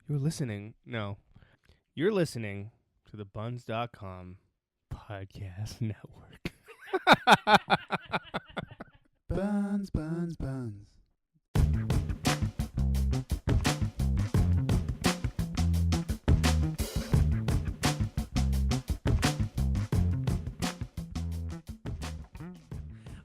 You're listening to the Buns.com podcast network. Buns, buns, buns.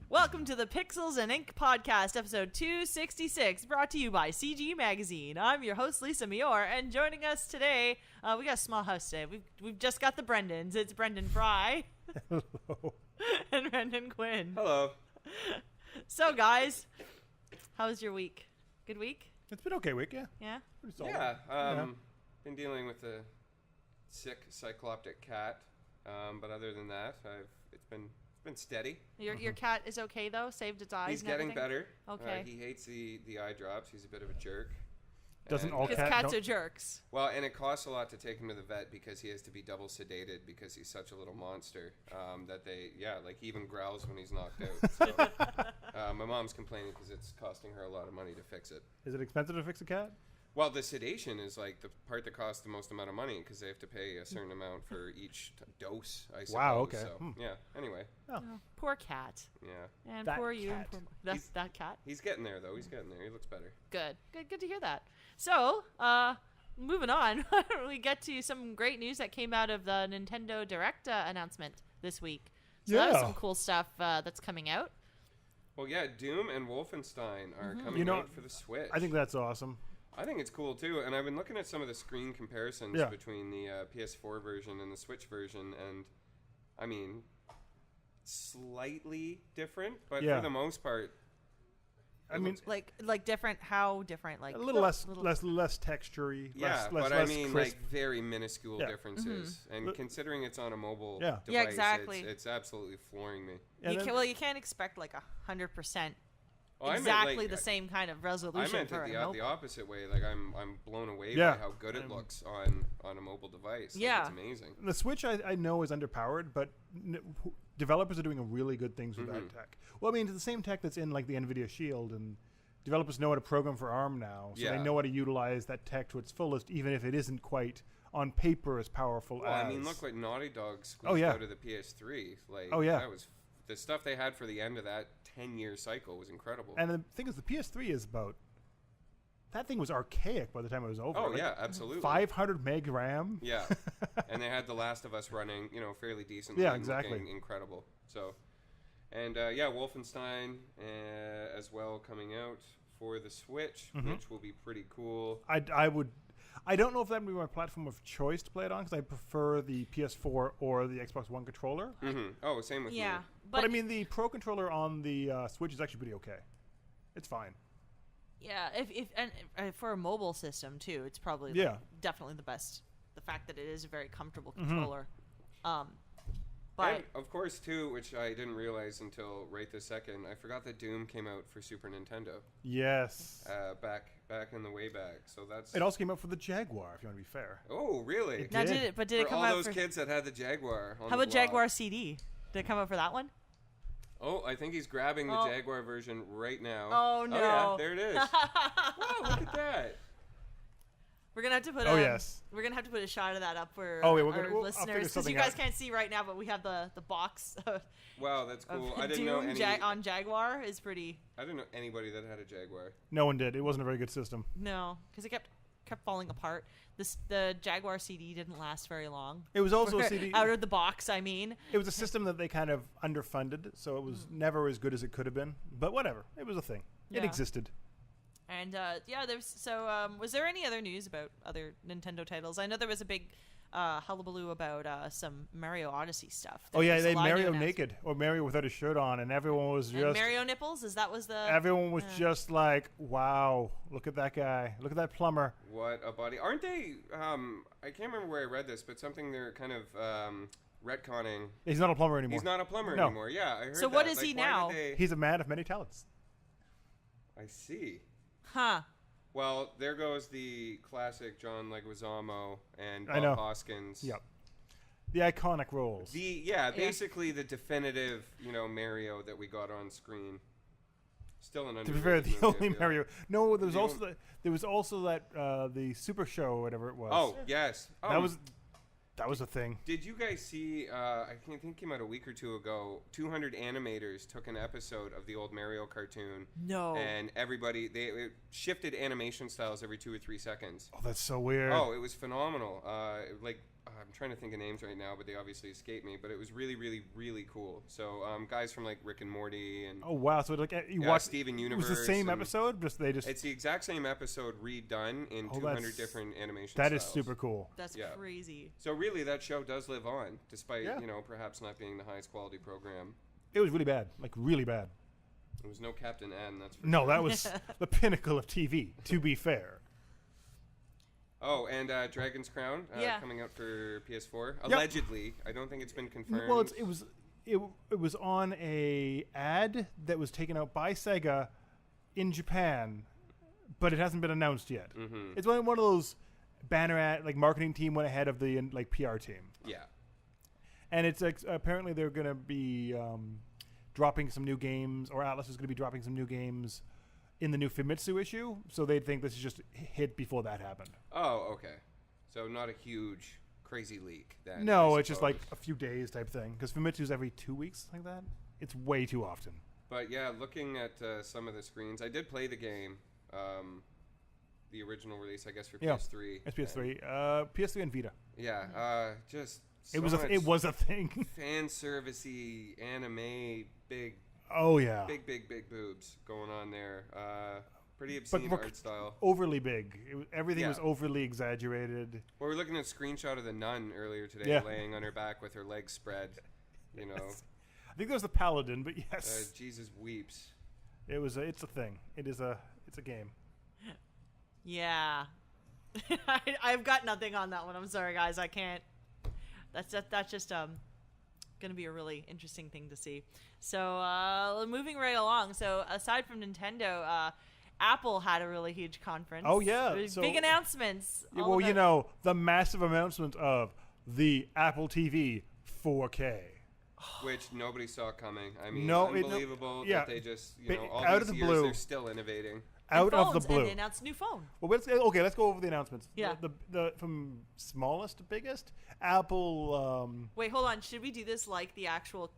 Welcome to the Pixels&Ink podcast, episode 266, brought to you by CG Magazine. I'm your host, Lisa Mior, and joining us today, we got a small house today. We've just got the Brendans. It's Brendan Fry. Hello. And Brendan Quinn. Hello. So, guys, how was your week? Good week? It's been okay week, yeah. Yeah? Pretty solid. Yeah, been dealing with a sick cycloptic cat, but other than that, it's been steady. Your cat is okay, though? Saved its eyes He's and getting everything? better. Okay. He hates the eye drops. He's a bit of a jerk. Doesn't all Because cats are jerks. Well, and it costs a lot to take him to the vet because he has to be double sedated because he's such a little monster that he even growls when he's knocked out. So, my mom's complaining because it's costing her a lot of money to fix it. Is it expensive to fix a cat? Well, the sedation is like the part that costs the most amount of money because they have to pay a certain amount for each dose, I suppose. Wow, okay. So, yeah, anyway. Oh, poor cat. Yeah. And That poor you. cat. That cat? He's getting there, though. He's getting there. He looks better. Good to hear that. So, moving on, why don't we get to some great news that came out of the Nintendo Direct announcement this week. So that was some cool stuff that's coming out. Well, yeah, Doom and Wolfenstein are coming out for the Switch. I think that's awesome. I think it's cool, too. And I've been looking at some of the screen comparisons between the PS4 version and the Switch version. And, I mean, slightly different. But for the most part... I mean, like different. How different? Like a little less texture-y. Yeah, less I mean, crisp. like very minuscule differences. And considering it's on a mobile device, exactly. It's absolutely flooring me. You can't expect like 100% Well, exactly the same kind of resolution. I meant for it the opposite way. Like I'm blown away by how good it looks on a mobile device. Like, it's amazing. The Switch I know is underpowered, but developers are doing really good things with that tech. Well, I mean, it's the same tech that's in like the NVIDIA Shield, and developers know how to program for ARM now, so they know how to utilize that tech to its fullest, even if it isn't quite on paper as powerful as. I mean, look what Naughty Dog squeezed out of the PS3. Like, that was the stuff they had for the end of that 10-year cycle was incredible. And the thing is, the PS3 is about. That thing was archaic by the time it was over. Oh, yeah, absolutely. 500 meg RAM. Yeah. And they had The Last of Us running, fairly decently. Yeah, exactly. Looking incredible. So, and Wolfenstein as well coming out for the Switch, which will be pretty cool. I don't know if that would be my platform of choice to play it on, because I prefer the PS4 or the Xbox One controller. Oh, same with me. But I mean, the Pro controller on the Switch is actually pretty okay. It's fine. Yeah, if for a mobile system too, it's probably definitely the best. The fact that it is a very comfortable controller. But and of course, too, which I didn't realize until right this second, I forgot that Doom came out for Super Nintendo. Yes. Back in the way back. So that's. It also came out for the Jaguar, if you want to be fair. Oh, really? Did it for come all out those for kids that had the Jaguar? How about Jaguar CD? Did it come out for that one? Oh, I think he's grabbing the Jaguar version right now. Oh, no. Oh, yeah, there it is. Wow, look at that. We're gonna have to put. We're gonna have to put a shot of that up for our listeners, because you guys can't see right now, but we have the box. Wow, that's cool. I didn't Doom know any on Jaguar is pretty. I didn't know anybody that had a Jaguar. No one did. It wasn't a very good system. No, because it kept falling apart. The Jaguar CD didn't last very long. It was also a CD out of the box. I mean, it was a system that they kind of underfunded, so it was never as good as it could have been. But whatever, it was a thing. It existed. And was there any other news about other Nintendo titles? I know there was a big hullabaloo about some Mario Odyssey stuff. Oh yeah, they Mario naked or Mario without a shirt on, and everyone was just Mario nipples. Everyone was just like, "Wow, look at that guy! Look at that plumber! What a body! Aren't they? I can't remember where I read this, but something they're kind of retconning. He's not a plumber anymore. He's not a plumber anymore. Yeah, I heard. So what is he now? He's a man of many talents. I see. Huh. Well, there goes the classic John Leguizamo and Bob Hoskins. Yep. The iconic roles. Basically the definitive, Mario that we got on screen. Still an To be fair, underrated the movie, I only feel. Mario. No, there was The also the Super Show or whatever it was. Oh yes, that was a thing. Did you guys see? I think it came out a week or two ago. 200 animators took an episode of the old Mario cartoon. No. And everybody it shifted animation styles every 2 or 3 seconds. Oh, that's so weird. Oh, it was phenomenal. I'm trying to think of names right now, but they obviously escape me. But it was really, really, really cool. So guys from like Rick and Morty and Oh wow! So you watched Steven It Universe. was the same and episode. It's the exact same episode redone in 200 different animation that styles. is super cool. That's crazy. So really, that show does live on, despite Yeah. perhaps not being the highest quality program. It was really bad, like really bad. It was no Captain N. That's for No, sure. that was the pinnacle of TV. To be fair. Oh, and Dragon's Crown coming out for PS4 Yep. allegedly. I don't think it's been confirmed. Well, it was on a ad that was taken out by Sega in Japan, but it hasn't been announced yet. Mm-hmm. It's one of those banner ad, like marketing team went ahead of the like PR team. Yeah. And it's apparently they're going to be dropping some new games, or Atlas is going to be dropping some new games in the new Famitsu issue. So they think this is just hit before that happened. Oh, okay. So not a huge, crazy leak then. No, I it's just like suppose. a few days type thing. Because Famitsu's every 2 weeks like that. It's way too often. But yeah, looking at some of the screens, I did play the game, the original release, I guess, for PS3. It's PS3. PS3 and Vita. Yeah, just so It was a thing. fan servicey anime, big Oh yeah. big boobs going on there. Pretty obscene art style. Overly big. Everything was Yeah. overly exaggerated. Well, we're looking at a screenshot of the nun earlier today, Yeah. laying on her back with her legs spread. You know, I think there was the Paladin, but yes, Jesus weeps. it's a thing. It's a game. Yeah. I've got nothing on that one. I'm sorry, guys. I can't. That's just going to be a really interesting thing to see. So moving right along. So aside from Nintendo, Apple had a really huge conference. Oh, yeah. There's So- big announcements. Yeah, all well, about- the massive announcement of the Apple TV 4K. Which nobody saw coming. I mean, No, unbelievable yeah. that they just, all Out these of the years, blue. they're still innovating. Out of the phones, blue. And they announced a new phone. Well, let's go over the announcements. Yeah. The from smallest to biggest, Apple. Wait, hold on. Should we do this like the actual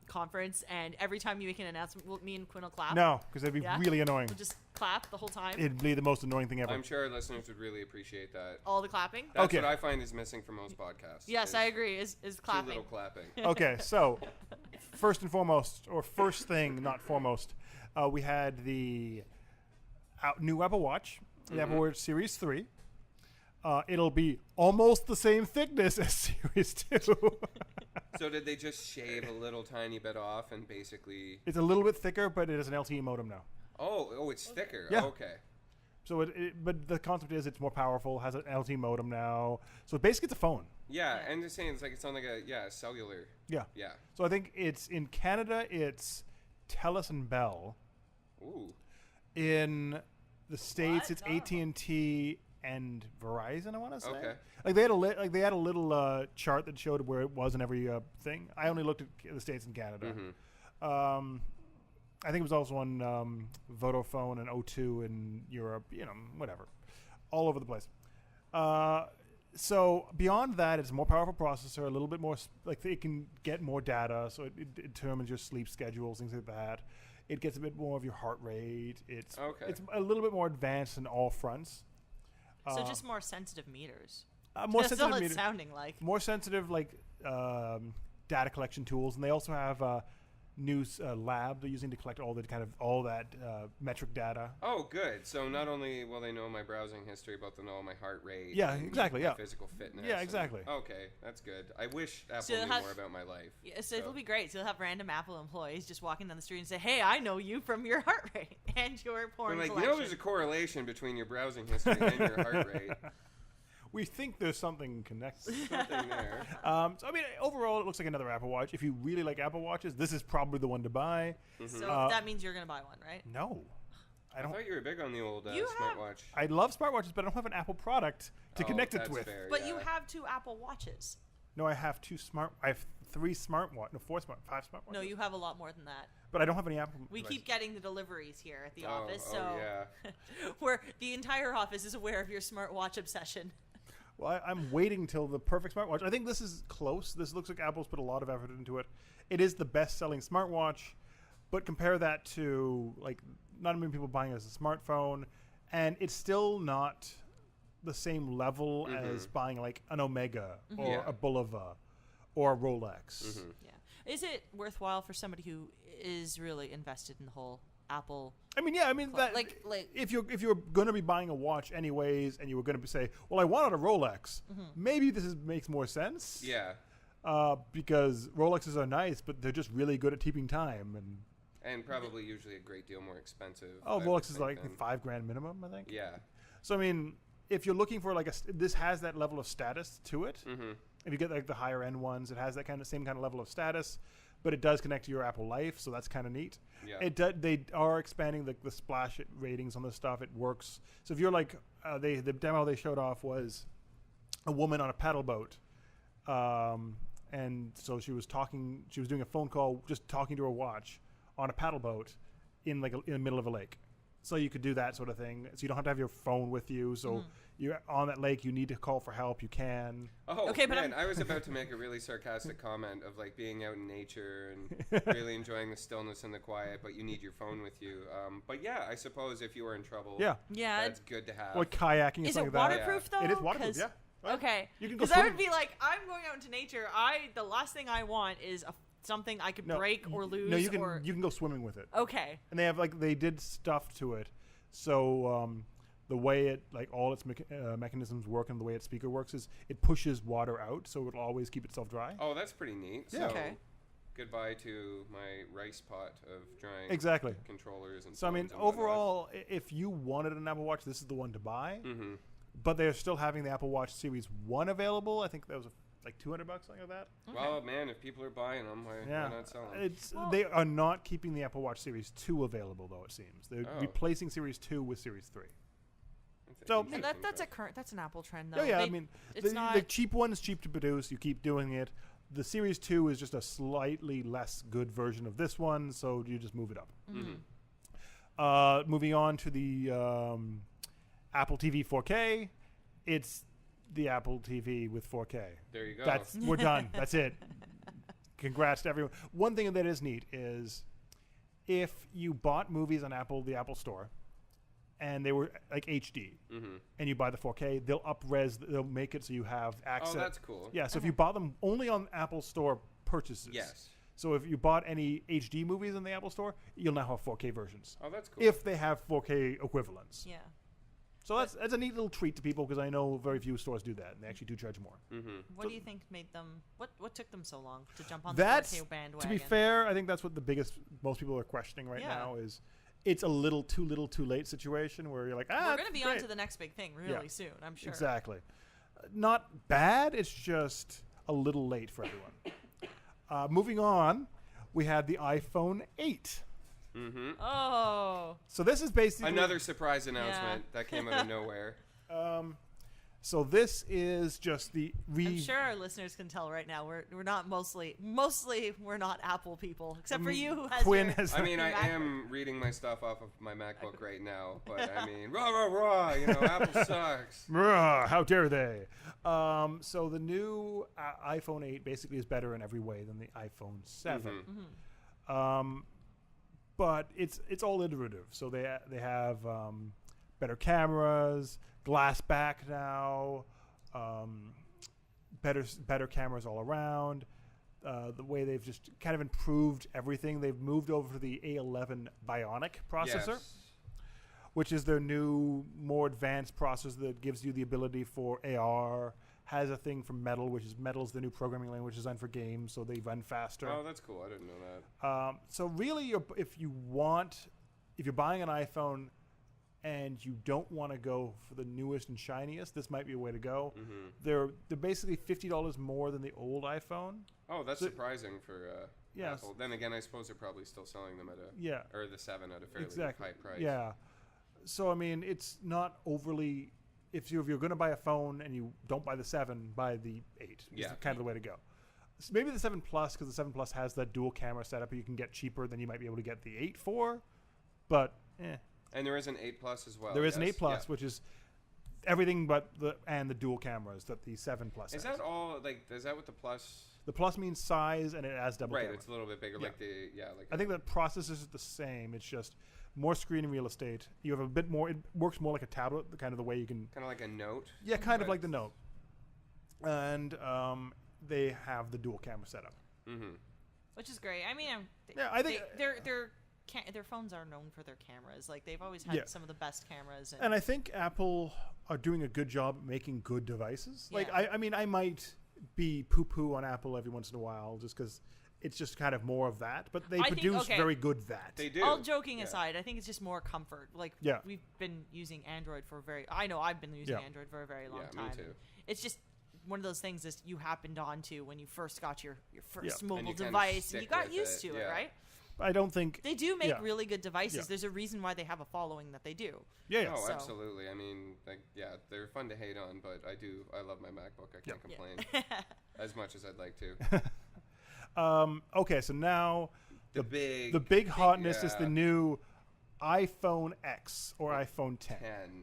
conference, and every time you make an announcement, me and Quinn will clap? No, because that'd be Yeah? really annoying. We'll just clap the whole time. It'd be the most annoying thing ever. I'm sure our listeners would really appreciate that. All the clapping. That's Okay. what I find is missing from most podcasts. Yes, is I agree. Is Too clapping. little clapping. Okay, so first and foremost, or first thing, not foremost, we had the new Apple Watch, the Apple Watch Series 3. It'll be almost the same thickness as Series 2. So did they just shave a little tiny bit off and basically? It's a little bit thicker, but it has an LTE modem now. Oh, it's thicker. Yeah. Okay. So but the concept is it's more powerful, has an LTE modem now. So basically it's a phone. Yeah, and just saying it's on like a cellular. Yeah. Yeah. So I think it's in Canada, it's TELUS and Bell. Ooh. In the States, What? it's Oh. AT&T and Verizon, I want to say. Okay. Like they had a little chart that showed where it was in every thing. I only looked at the States and Canada. Mm-hmm. I think it was also on Vodafone and O2 in Europe. Whatever, all over the place. So beyond that, it's a more powerful processor, a little bit more like it can get more data, so it determines your sleep schedules, things like that. It gets a bit more of your heart rate. It's a little bit more advanced in all fronts. So just more sensitive meters. More That's all sensitive it's meter- sounding like. more sensitive data collection tools, and they also have a new lab they're using to collect all that metric data. Oh, good. So not only will they know my browsing history, but they'll know my heart rate. Yeah, and exactly, my yeah. physical fitness. Yeah, and- exactly. Okay, that's good. I wish Apple So knew have- more about my life. Yeah, so it'll be great. So you'll have random Apple employees just walking down the street and say, "Hey, I know you from your heart rate and your porn They're like, collection." there's a correlation between your browsing history and your heart rate. We think there's something connected. Something there. So I mean, overall, it looks like another Apple Watch. If you really like Apple Watches, this is probably the one to buy. So that means you're gonna buy one, right? No, I I don't. thought you were big on the old You have- smartwatch. I love smartwatches, but I don't have an Apple product to connect it that's with. fair, But yeah. you have two Apple Watches. No, I have 3 smartwatch. No, 5 smartwatches. No, you have a lot more than that. But I don't have any Apple. We keep getting the deliveries here at the office, Oh, so yeah. where the entire office is aware of your smartwatch obsession. Well, I'm waiting till the perfect smartwatch. I think this is close. This looks like Apple's put a lot of effort into it. It is the best-selling smartwatch, but compare that to like not many people buying it as a smartphone, and it's still not the same level as buying like an Omega or a Bulova or a Rolex. Yeah. Is it worthwhile for somebody who is really invested in the whole Apple? I mean, that like if you're going to be buying a watch anyways, and you were going to say, well, I wanted a Rolex, maybe this makes more sense. Yeah. Because Rolexes are nice, but they're just really good at keeping time, and probably usually a great deal more expensive. Rolex is like $5,000 minimum, I think. Yeah. So I mean, if you're looking for like this has that level of status to it. If you get like the higher end ones, it has that same kind of level of status, but it does connect to your Apple Life, so that's kind of neat. Yeah. They are expanding the splash ratings on this stuff. It works. So if you're like the demo they showed off was a woman on a paddle boat, and so she was doing a phone call, just talking to her watch on a paddle boat in in the middle of a lake. So you could do that sort of thing. So you don't have to have your phone with you. So you're on that lake. You need to call for help. You can. Oh, okay, man, I was about to make a really sarcastic comment of like being out in nature and really enjoying the stillness and the quiet, but you need your phone with you. But yeah, I suppose if you were in trouble, yeah, that's good to have. Or kayaking. And is stuff it like waterproof that. though? It is waterproof. Yeah. Well, okay. Because I would be like, I'm going out into nature. The last thing I want is something I could break or lose. No, you can go swimming with it. Okay. And they did stuff to it, so the way it all its mechanisms work and the way its speaker works is it pushes water out, so it'll always keep itself dry. Oh, that's pretty neat. Yeah. So, okay. Goodbye to my rice pot of drying exactly controllers and. So I mean, overall, if you wanted an Apple Watch, this is the one to buy. But they're still having the Apple Watch Series 1 available. I think that was like $200, something like that. Okay. Well, man, if people are buying them, why not sell them? They are not keeping the Apple Watch Series 2 available, though, it seems. They're replacing Series 2 with Series 3. So and that's an Apple trend, though. Oh, yeah, I mean, the cheap one is cheap to produce. You keep doing it. The Series 2 is just a slightly less good version of this one, so you just move it up. Moving on to the Apple TV 4K, it's the Apple TV with 4K. There you go. We're done. That's it. Congrats to everyone. One thing that is neat is if you bought movies on the Apple Store, and they were like HD, and you buy the 4K, they'll make it so you have access. Oh, that's cool. Yeah, so if you bought them only on Apple Store purchases. Yes. So if you bought any HD movies in the Apple Store, you'll now have 4K versions. Oh, that's cool. If they have 4K equivalents. Yeah. So that's a neat little treat to people, because I know very few stores do that, and they actually do charge more. What do you think made them? What took them so long to jump on the 4K bandwagon? To be fair, I think that's what most people are questioning right now is it's a little too late situation where you're like, we're going to be on to the next big thing really soon, I'm sure. Exactly. Not bad. It's just a little late for everyone. Moving on, we had the iPhone 8. Oh. So this is basically another surprise announcement that came out of nowhere. So this is just the I'm sure our listeners can tell right now we're not mostly we're not Apple people, except for you who has Quinn I mean, I am reading my stuff off of my MacBook right now, but I mean, rah, Apple sucks. How dare they? So the new iPhone 8 basically is better in every way than the iPhone 7. But it's all iterative. So they have better cameras, glass back now, better cameras all around. The way they've just kind of improved everything. They've moved over to the A11 Bionic processor, which is their new, more advanced processor that gives you the ability for AR. Has a thing from Metal, which is Metal's the new programming language designed for games, so they run faster. Oh, that's cool. I didn't know that. So really, if you're buying an iPhone and you don't want to go for the newest and shiniest, this might be a way to go. They're basically $50 more than the old iPhone. Oh, that's surprising for yes. Apple. Then again, I suppose they're probably still selling them at or the 7 at a fairly high price. Yeah. So I mean, it's not overly if you're going to buy a phone and you don't buy the 7, buy the 8. Is kind of the way to go. So maybe the 7 Plus, because the 7 Plus has that dual camera setup, you can get cheaper than you might be able to get the 8 for. But And there is an 8 Plus as well. There is an 8 Plus, which is everything but the dual cameras that the 7 Plus has. Is that all? Like, is that what the Plus? The Plus means size, and it has double camera. Right, it's a little bit bigger. Yeah. Like I think the processors is the same. It's just more screen real estate. You have a bit more. It works more like a tablet, kind of the way you can. Kind of like a Note. Yeah, kind of like the Note. And they have the dual camera setup. Mm-hmm. Which is great. I mean, I think their phones are known for their cameras. Like they've always had some of the best cameras. And I think Apple are doing a good job at making good devices. Yeah. Like I mean, I might be poo-poo on Apple every once in a while just because it's just kind of more of that. But they produce very good that. They do. All joking aside, I think it's just more comfort. Like we've been using Android for I've been using Android for a very long time. Me too. It's just one of those things that you happened onto when you first got your first mobile and device and you got used to it, right? I don't think they do make really good devices. There's a reason why they have a following that they do. Oh, absolutely. I mean, they're fun to hate on, but I love my MacBook. I can't complain as much as I'd like to. Okay, so now the big hotness is the new iPhone X or iPhone 10.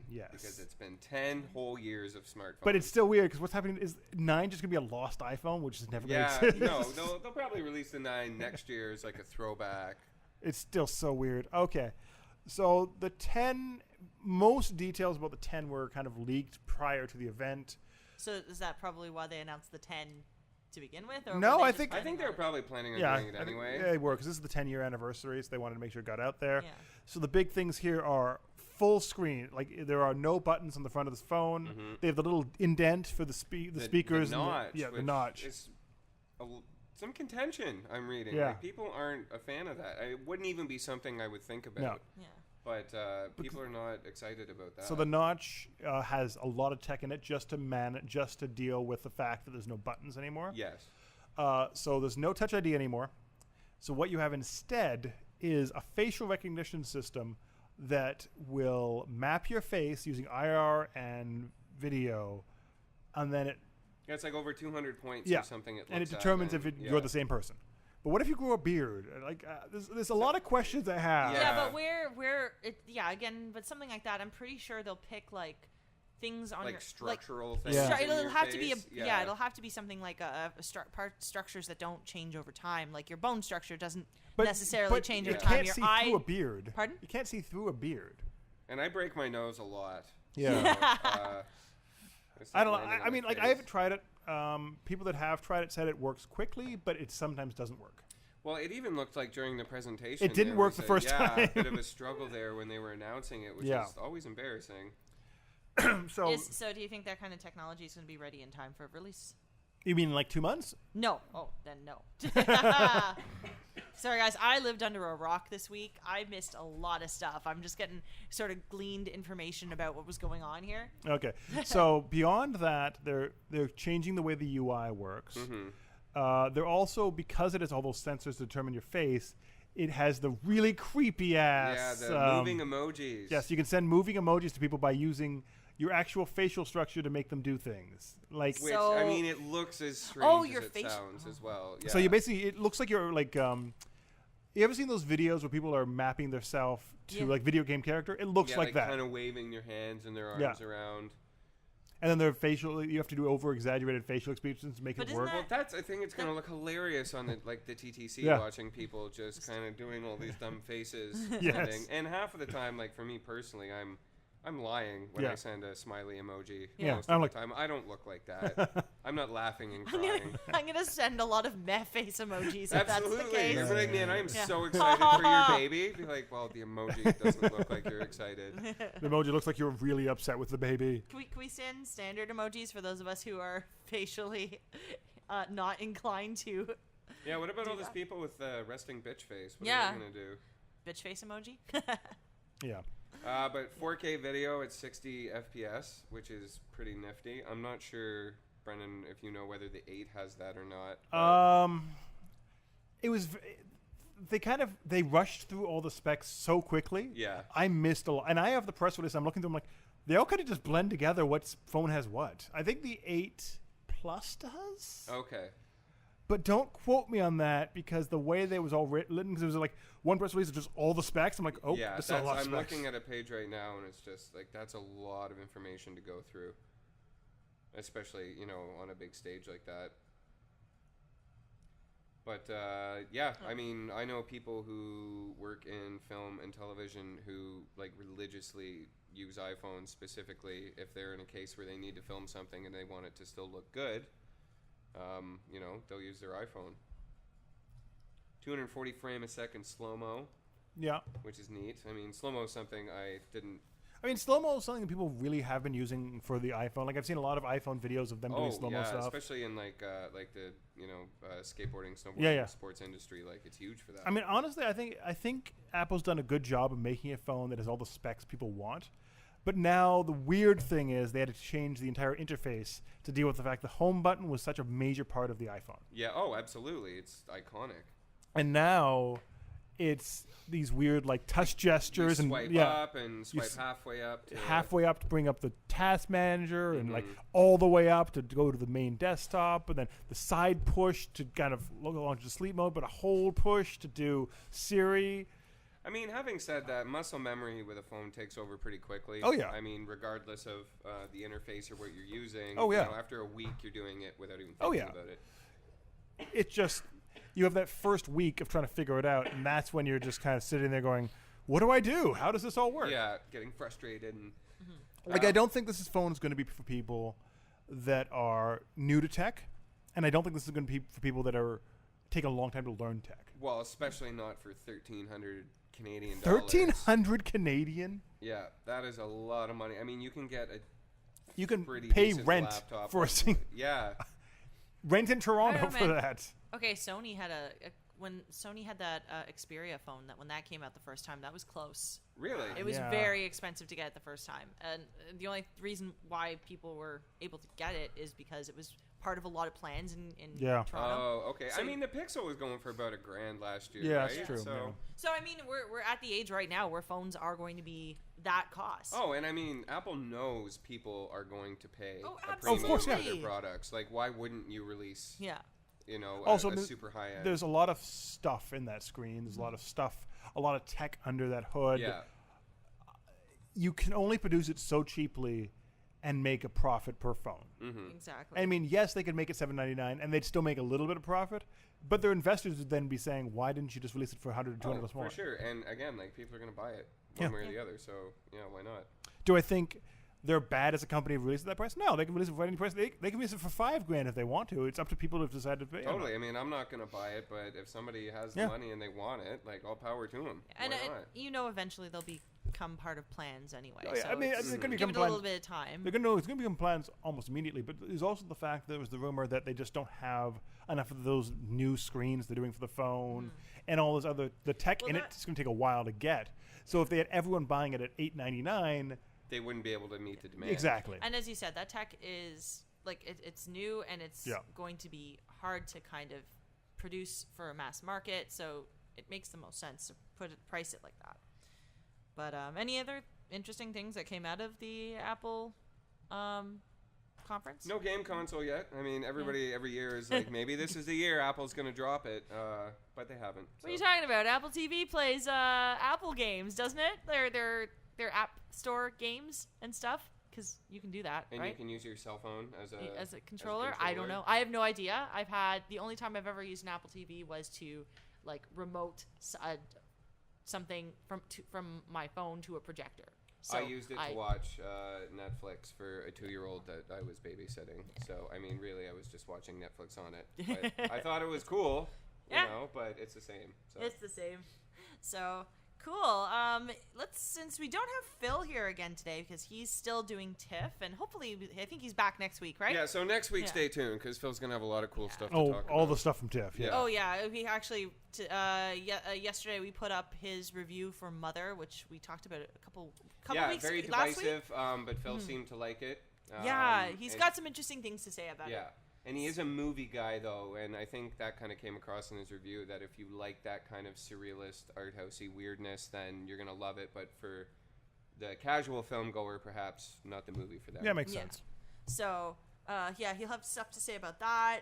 Yes. Because it's been 10 whole years of smartphones. But it's still weird because what's happening is 9 just going to be a lost iPhone, which is never going to exist. No, they'll probably release the 9 next year as like a throwback. It's still so weird. Okay. So the 10, most details about the 10 were kind of leaked prior to the event. So is that probably why they announced the 10 to begin with? Or no, I think they were probably planning on doing it anyway. They were, because this is the 10-year anniversary, so they wanted to make sure it got out there. Yeah. So the big things here are full screen. Like there are no buttons on the front of this phone. Mm-hmm. They have the little indent for the speakers. The notch. The notch. Is some contention I'm reading. Yeah. Like, people aren't a fan of that. It wouldn't even be something I would think about. No. Yeah. But people are not excited about that. So the notch has a lot of tech in it just to deal with the fact that there's no buttons anymore. Yes. So there's no Touch ID anymore. So what you have instead is a facial recognition system that will map your face using IR and video, and then it's like over 200 points or something. It determines if you're the same person. But what if you grow a beard? Like, there's a lot of questions I have. Yeah, but again, but something like that, I'm pretty sure they'll pick like things on your structural things. It'll have to be it'll have to be something like structures that don't change over time. Like your bone structure doesn't necessarily change over time. You can't see through a beard. Pardon? You can't see through a beard. And I break my nose a lot. Yeah. So, I don't know. I mean, like, I haven't tried it. People that have tried it said it works quickly, but it sometimes doesn't work. Well, it even looked like during the presentation it didn't work the first time. A bit of a struggle there when they were announcing it, which is always embarrassing. So do you think that kind of technology is going to be ready in time for release? You mean like 2 months? No. Oh, then no. Sorry, guys. I lived under a rock this week. I missed a lot of stuff. I'm just getting sort of gleaned information about what was going on here. Okay. So beyond that, they're changing the way the UI works. Mm-hmm. They're also, because it has all those sensors to determine your face, it has the really creepy ass... Yeah, the moving emojis. Yes, you can send moving emojis to people by using your actual facial structure to make them do things. Like, which, I mean, it looks as strange as it sounds as well. Yeah. So you basically, it looks like you're like... you ever seen those videos where people are mapping their self to like video game character? It looks like that. kind of waving their hands and their arms around. And then their facial, you have to do over-exagited facial expressions to make it work. Well, I think it's going to look hilarious on the TTC, watching people just kind of doing all these dumb faces. Yes. And half of the time, like for me personally, I'm lying when I send a smiley emoji. Yeah. Most of the time. I don't look like that. I'm not laughing and crying. I'm gonna send a lot of meh face emojis if Absolutely. that's the case. You're like, man, I am so excited for your baby. Be like, well, the emoji doesn't look like you're excited. The emoji looks like you're really upset with the baby. Can we send standard emojis for those of us who are facially not inclined to? Yeah, what about all those people with resting bitch face? What are they going to do? Bitch face emoji? Yeah. But 4K video at 60 FPS, which is pretty nifty. I'm not sure, Brendan, if you know whether the 8 has that or not. It was... They rushed through all the specs so quickly. Yeah. I missed a lot. And I have the press release. I'm looking through them like, they all kind of just blend together what phone has what. I think the 8 Plus does. Okay. But don't quote me on that because the way that it was all written, because it was like one press release of just all the specs. I'm like, oh, yeah, this is a lot of I'm specs. looking at a page right now, and it's just like that's a lot of information to go through, especially on a big stage like that. But yeah, I mean, I know people who work in film and television who like religiously use iPhones specifically if they're in a case where they need to film something and they want it to still look good. They'll use their iPhone. 240 frame a second slow-mo. Yeah. Which is neat. I mean, slow-mo is something I didn't... I mean, slow-mo is something that people really have been using for the iPhone. Like, I've seen a lot of iPhone videos of them doing slow-mo stuff. Especially in, like the, skateboarding, snowboarding, sports industry. Like, it's huge for that. I mean, honestly, I think Apple's done a good job of making a phone that has all the specs people want. But now the weird thing is they had to change the entire interface to deal with the fact the home button was such a major part of the iPhone. Yeah, oh, absolutely. It's iconic. And now it's these weird like touch gestures you swipe up and swipe halfway up to bring up the task manager and like all the way up to go to the main desktop, and then the side push to kind of launch the sleep mode, but a hold push to do Siri. I mean, having said that, muscle memory with a phone takes over pretty quickly. Oh, yeah. I mean, regardless of the interface or what you're using. Oh, yeah. After a week, you're doing it without even thinking about it. It's just, you have that first week of trying to figure it out, and that's when you're just kind of sitting there going, what do I do? How does this all work? Yeah, getting frustrated. And I don't think this phone is going to be for people that are new to tech, and I don't think this is going to be for people that take a long time to learn tech. Well, especially not for $1,300 Canadian dollars. 1,300 Canadian? Yeah, that is a lot of money. I mean, you can get you can pretty pay decent rent laptop for a single. Yeah. Rent in Toronto for that. Okay, Sony had when Sony had that Xperia phone, that when that came out the first time, that was close. Really? It was very expensive to get it the first time, and the only reason why people were able to get it is because it was part of a lot of plans in Toronto. Oh, okay. So I mean, the Pixel was going for about $1,000 last year. Yeah, right? that's true. So I mean, we're at the age right now where phones are going to be that cost. Oh, and I mean, Apple knows people are going to pay a absolutely. premium for their products. Like, why wouldn't you release? Yeah. Also, a super high end. There's a lot of stuff in that screen. There's a lot of stuff, a lot of tech under that hood. Yeah. You can only produce it so cheaply and make a profit per phone. Mm-hmm. Exactly. I mean, yes, they could make it $7.99 and they'd still make a little bit of profit, but their investors would then be saying, why didn't you just release it for $100 or $200 more? For sure. And again, like, people are going to buy it one way or the other. So, why not? Do I think they're bad as a company to release it at that price? No, they can release it for any price. They can release it for $5,000 if they want to. It's up to people who've decided to pay. Totally. I mean, I'm not going to buy it, but if somebody has the money and they want it, like, all power to them. And eventually they'll become part of plans anyway. Oh, yeah. So I mean, it's going to give it a little bit of time. It's going to become plans almost immediately. But there's also the fact that there was the rumor that they just don't have enough of those new screens they're doing for the phone and all this other the tech in it. It's going to take a while to get. So if they had everyone buying it at $8.99. They wouldn't be able to meet the demand. Exactly. And as you said, that tech is like it's new and it's going to be hard to kind of produce for a mass market. So it makes the most sense to price it like that. But any other interesting things that came out of the Apple conference? No game console yet. I mean, everybody every year is like, maybe this is the year Apple's going to drop it, but they haven't. What are you talking about? Apple TV plays Apple games, doesn't it? Their app store games and stuff, because you can do that, and right? You can use your cell phone as a controller. I don't know. I have no idea. The only time I've ever used an Apple TV was to like remote something from my phone to a projector. So I used it to watch Netflix for a 2-year-old that I was babysitting. So I mean, really, I was just watching Netflix on it. But I thought it was cool, but it's the same. So. It's the same. So. Cool. Since we don't have Phil here again today because he's still doing TIFF, and hopefully, I think he's back next week, right? Yeah. So next week, stay tuned because Phil's gonna have a lot of cool stuff to talk about. All the stuff from TIFF. Yeah. Oh yeah. We actually yesterday we put up his review for Mother, which we talked about a couple weeks. Yeah, very divisive. But Phil seemed to like it. He's got some interesting things to say about it. Yeah. And he is a movie guy, though, and I think that kind of came across in his review, that if you like that kind of surrealist, art housey weirdness, then you're going to love it. But for the casual film goer, perhaps not the movie for them. Yeah, makes sense. So, he'll have stuff to say about that.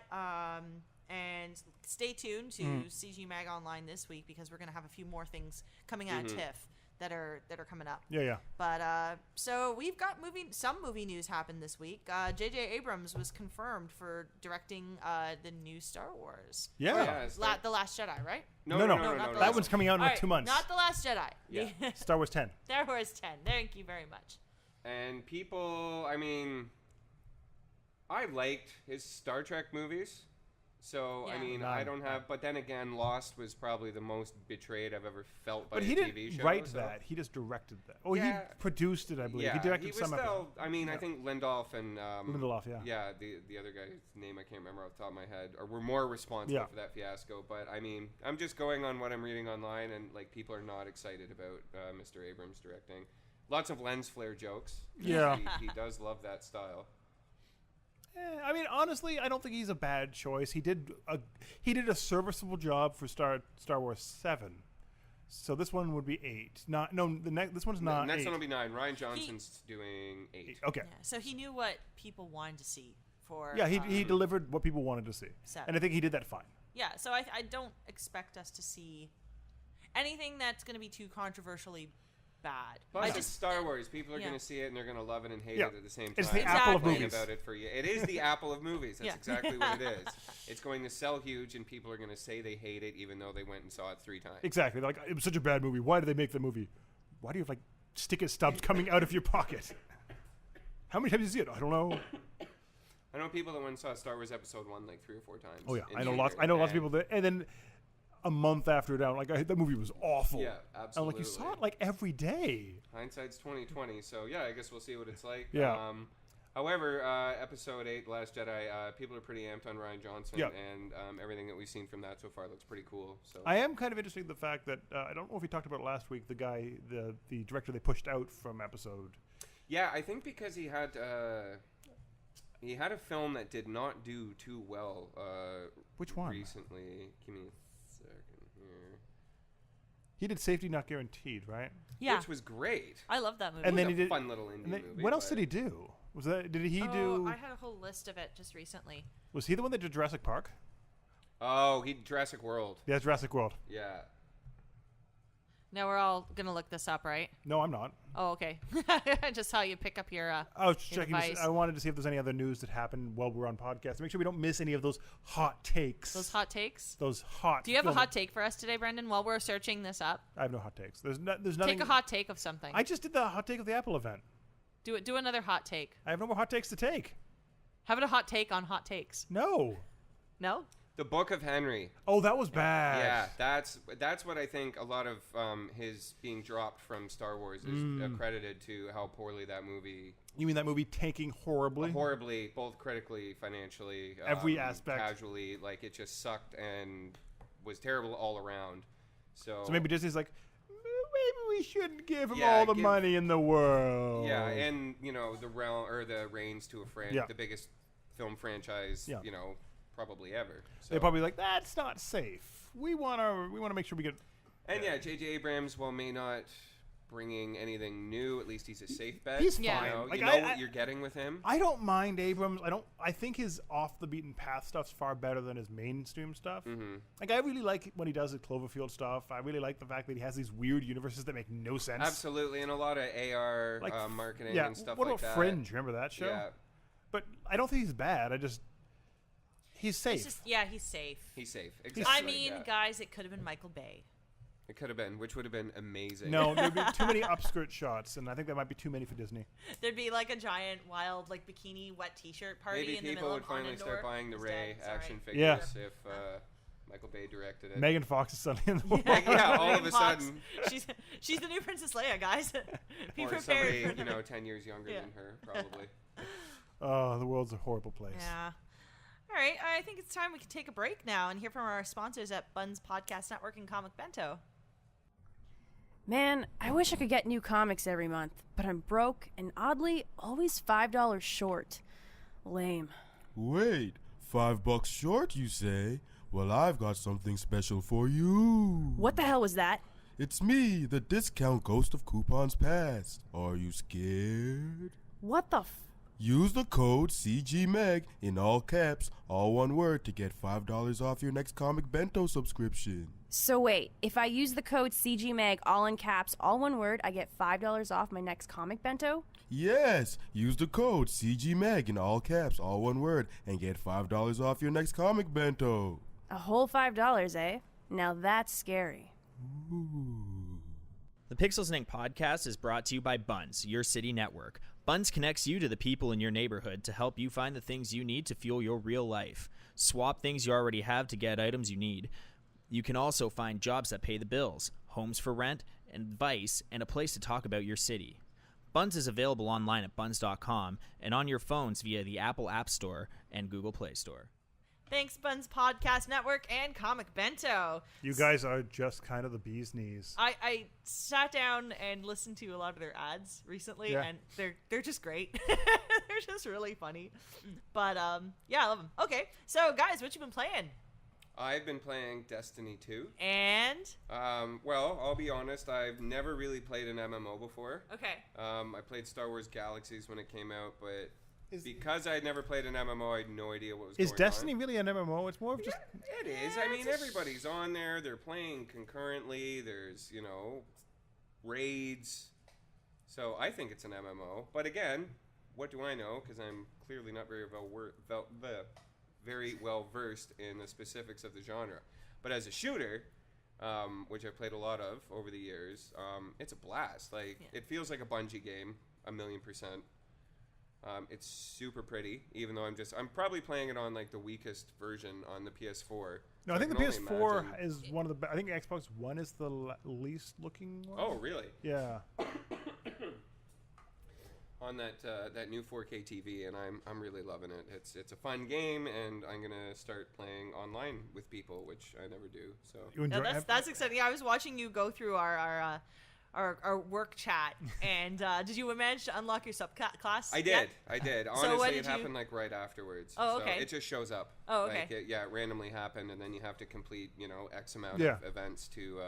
And stay tuned to CG Mag Online this week because we're going to have a few more things coming out of TIFF that are coming up. Yeah. But so we've got some movie news happened this week. J.J. Abrams was confirmed for directing the new Star Wars. Yeah. The Last Jedi, right? No. Not That one's coming out in All like 2 months. Not The Last Jedi. Yeah. Star Wars 10. Star Wars 10. Thank you very much. And people, I mean, I liked his Star Trek movies. So, Yeah. I mean, None. I don't have... But then again, Lost was probably the most betrayed I've ever felt by But a he TV didn't show. write so. that. He just directed that. Oh, Yeah. he produced it, I believe. Yeah, He directed was some of still, it. I mean, I think Lindelof and... Lindelof, yeah. Yeah, the other guy's name I can't remember off the top of my head, or were more responsible for that fiasco. But, I mean, I'm just going on what I'm reading online, and, like, people are not excited about Mr. Abrams directing. Lots of lens flare jokes. Yeah. He does love that style. I mean, honestly, I don't think he's a bad choice. He did a serviceable job for Star Wars 7. So this one would be 8. This one's not. The next 8. one will be 9. Ryan Johnson's doing 8. Okay. Yeah, so he knew what people wanted to see for. Yeah, he delivered what people wanted to see, 7. and I think he did that fine. Yeah, so I don't expect us to see anything that's going to be too controversially bad. Plus, it's Star Wars. People are going to see it and they're going to love it and hate it at the same time. It's the Apple of Exactly. movies. About it for you. It is the Apple of movies. That's Yeah. exactly what it is. It's going to sell huge, and people are going to say they hate it, even though they went and saw it 3 times. Exactly. They're like, it was such a bad movie. Why did they make the movie? Why do you have like sticker stubs coming out of your pocket? How many times did you see it? I don't know. I know people that went and saw Star Wars Episode 1 like 3 or 4 times. Oh yeah, in I know theater, lots. I know lots of people that, and then a month after it out, like that movie was awful. Yeah, absolutely. I'm like, you saw it like every day. Hindsight's 20/20. So yeah, I guess we'll see what it's like. Yeah. However, Episode 8, Last Jedi, people are pretty amped on Ryan Johnson, Yeah. and everything that we've seen from that so far looks pretty cool. So I am kind of interested in the fact that I don't know if we talked about it last week. The guy, the director they pushed out from Episode. yeah, I think because he had a film that did not do too well. Which one? Recently, give me a second here. He did Safety Not Guaranteed, right? Yeah, Which was great. I love that movie. And It then was he a did. fun little indie And then, movie. what else but- did he do? Did he Oh, do? I had a whole list of it just recently. Was he the one that did Jurassic Park? Oh, he did Jurassic World. Yeah, Jurassic World. Yeah. Now we're all gonna look this up, right? No, I'm not. Oh, okay. I just saw you pick up your. I was checking. advice. I wanted to see if there's any other news that happened while we're on podcast. Make sure we don't miss any of those hot takes. Those hot takes. Those hot. Do you have a film- hot take for us today, Brendan? While we're searching this up, I have no hot takes. There's nothing. take a hot take of something. I just did the hot take of the Apple event. Do another hot take. I have no more hot takes to take. Have it a hot take on hot takes. No. No. The Book of Henry. Oh, that was bad. Yeah, that's what I think a lot of his being dropped from Star Wars is accredited to how poorly that movie... You mean that movie tanking horribly? Horribly, both critically, financially, Every aspect. casually. Like, it just sucked and was terrible all around. So maybe Disney's like, maybe we shouldn't give him Yeah, all the give- money in the world. Yeah, and, you know, the reins to Yeah. the biggest film franchise, Yeah. you know, probably ever. So. They're probably like, that's not safe. We want to make sure we get. And yeah, J.J. Abrams, while may not bringing anything new, at least he's a safe bet. He's Yeah. fine. You know, Like, you know what you're getting with him. I don't mind Abrams. I think his off the beaten path stuff's far better than his mainstream stuff. Mm-hmm. Like I really like when he does the Cloverfield stuff. I really like the fact that he has these weird universes that make no sense. Absolutely, and a lot of AR Like, marketing yeah. and stuff what like about that. Fringe? Remember that show? Yeah, But I don't think he's bad. He's safe. It's just, yeah, he's safe. he's safe. Exactly. I mean, yeah. guys, it could have been Michael Bay. It could have been, which would have been amazing. No, there'd be too many upskirt shots, and I think that might be too many for Disney. There'd be like a giant, wild, like bikini wet T-shirt party Maybe in the people middle would of finally start Onendorf. buying the He's Ray dead, sorry. action Yeah. figures if Michael Bay directed it. Megan Fox is suddenly in the world. Yeah, all of Megan a Fox. sudden. She's the new Princess Leia, guys. Be Or prepared somebody, for you that. know, 10 years younger Yeah. than her, probably. Oh, the world's a horrible place. Yeah. All right, I think it's time we can take a break now and hear from our sponsors at Buns Podcast Network and Comic Bento. Man, I wish I could get new comics every month, but I'm broke and oddly always $5 short. Lame. Wait, $5 short, you say? Well, I've got something special for you. What the hell was that? It's me, the discount ghost of coupons past. Are you scared? What the Use the code CGMAG in all caps, all one word, to get $5 off your next Comic Bento subscription. So wait, if I use the code CGMAG all in caps, all one word, I get $5 off my next Comic Bento? Yes, use the code CGMAG in all caps, all one word, and get $5 off your next Comic Bento. A whole $5, eh? Now that's scary. Ooh. The Pixels and Ink podcast is brought to you by Buns, your city network. Buns connects you to the people in your neighborhood to help you find the things you need to fuel your real life. Swap things you already have to get items you need. You can also find jobs that pay the bills, homes for rent, advice, and a place to talk about your city. Buns is available online at buns.com and on your phones via the Apple App Store and Google Play Store. Thanks, Buns Podcast Network and Comic Bento. You guys are just kind of the bee's knees. I sat down and listened to a lot of their ads recently, and they're just great. They're just really funny. But yeah, I love them. Okay, so guys, what you been playing? I've been playing Destiny 2. And? Well, I'll be honest, I've never really played an MMO before. Okay. I played Star Wars Galaxies when it came out, but because I had never played an MMO, I had no idea what was going on. Is Destiny really an MMO? It's more of just... It is. I mean, everybody's on there. They're playing concurrently. There's, raids. So I think it's an MMO. But again, what do I know? Because I'm clearly not very well versed in the specifics of the genre. But as a shooter, which I've played a lot of over the years, it's a blast. It feels like a Bungie game, 1,000,000%. It's super pretty, even though I'm probably playing it on the weakest version on the PS4. No, so I think the can only PS4 imagine. is one of the. I think Xbox One is the least looking one. Oh, really? Yeah. On that new 4K TV, and I'm really loving it. It's a fun game, and I'm gonna start playing online with people, which I never do. So You enjoy That's exciting. Yeah, I was watching you go through our work chat, and did you manage to unlock your subclass? I did. Honestly, So when it did happened right afterwards. Oh, okay. So it just shows up. Oh, okay. It randomly happened, and then you have to complete X amount Yeah. of events to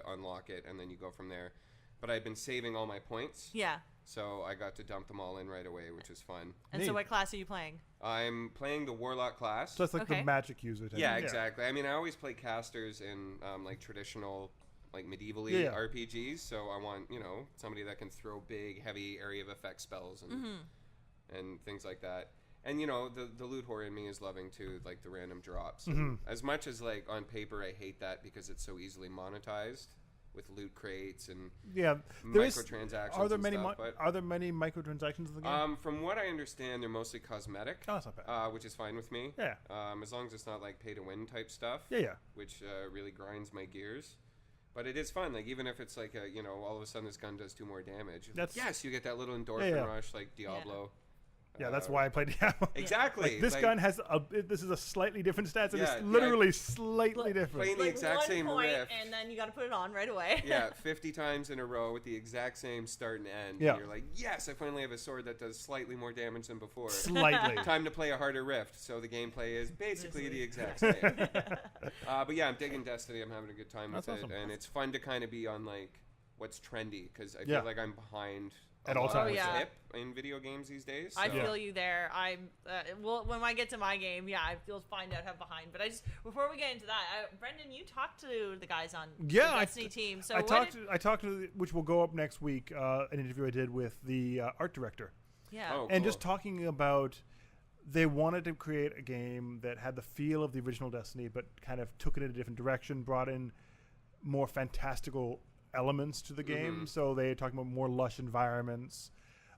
unlock it, and then you go from there. But I've been saving all my points. Yeah. So I got to dump them all in right away, which is fun. And Neat. so what class are you playing? I'm playing the Warlock class. So that's like Okay. the magic user. Type. Yeah, exactly. I mean, I always play casters in traditional, medieval-y Yeah. RPGs. So I want somebody that can throw big, heavy area of effect spells and things like that. And the loot whore in me is loving too, the random drops. And as much as on paper I hate that because it's so easily monetized with loot crates and microtransactions. Are there and many? stuff, but, Are there many microtransactions in the game? from what I understand, they're mostly cosmetic. Oh, that's not bad. Which is fine with me. Yeah. As long as it's not pay to win type stuff. Yeah. Which really grinds my gears. But it is fun. Even if it's all of a sudden this gun does 2 more damage. Yes, you get that little endorphin rush like Diablo. Yeah, that's why I played Diablo. Exactly. This gun has this is a slightly different stats, and Yeah, it's literally slightly different. Playing the exact one same point, riff. and then you got to put it on right away. Yeah, 50 times in a row with the exact same start and end. Yeah. And you're like, yes, I finally have a sword that does slightly more damage than before. Slightly. Time to play a harder rift. So the gameplay is basically the exact same. But yeah, I'm digging Destiny. I'm having a good time with That's it. awesome. And it's fun to kind of be on what's trendy because I feel Yeah. like I'm behind At a all lot times. of what's Oh, yeah. hip in video games these days. I so- feel you there. I'm when I get to my game, you'll find out how behind. But before we get into that, Brendan, you talked to the guys on the Destiny team. So I talked to which will go up next week. An interview I did with the art director, yeah. Oh, and cool. just talking about they wanted to create a game that had the feel of the original Destiny, but kind of took it in a different direction, brought in more fantastical elements to the game. So they talked about more lush environments.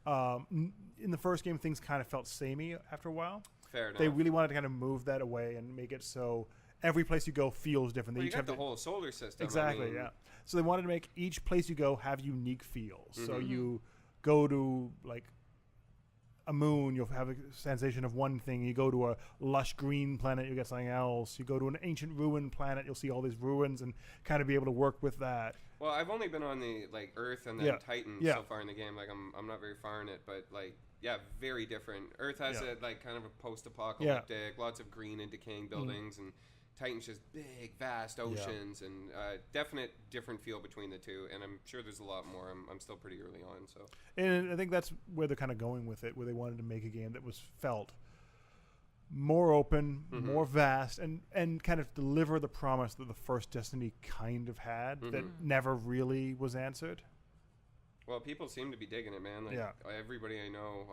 In the first game, things kind of felt samey after a while. Fair enough. They really wanted to kind of move that away and make it so every place you go feels different. They Well, you each got have the whole solar system. exactly, I mean, yeah. So they wanted to make each place you go have unique feels. So you go to a moon, you'll have a sensation of one thing. You go to a lush green planet, you get something else. You go to an ancient ruined planet, you'll see all these ruins and kind of be able to work with that. Well, I've only been on the Earth and then Yeah. Titan Yeah. so far in the game. I'm not very far in it, but very different. Earth has Yeah. a kind of a post-apocalyptic, lots of green and decaying buildings, and Titan's just big, vast oceans, and definite different feel between the two. And I'm sure there's a lot more. I'm still pretty early on, so. And I think that's where they're kind of going with it, where they wanted to make a game that was felt more open, more vast, and kind of deliver the promise that the first Destiny kind of had that never really was answered. Well, people seem to be digging it, man. Like, everybody I know.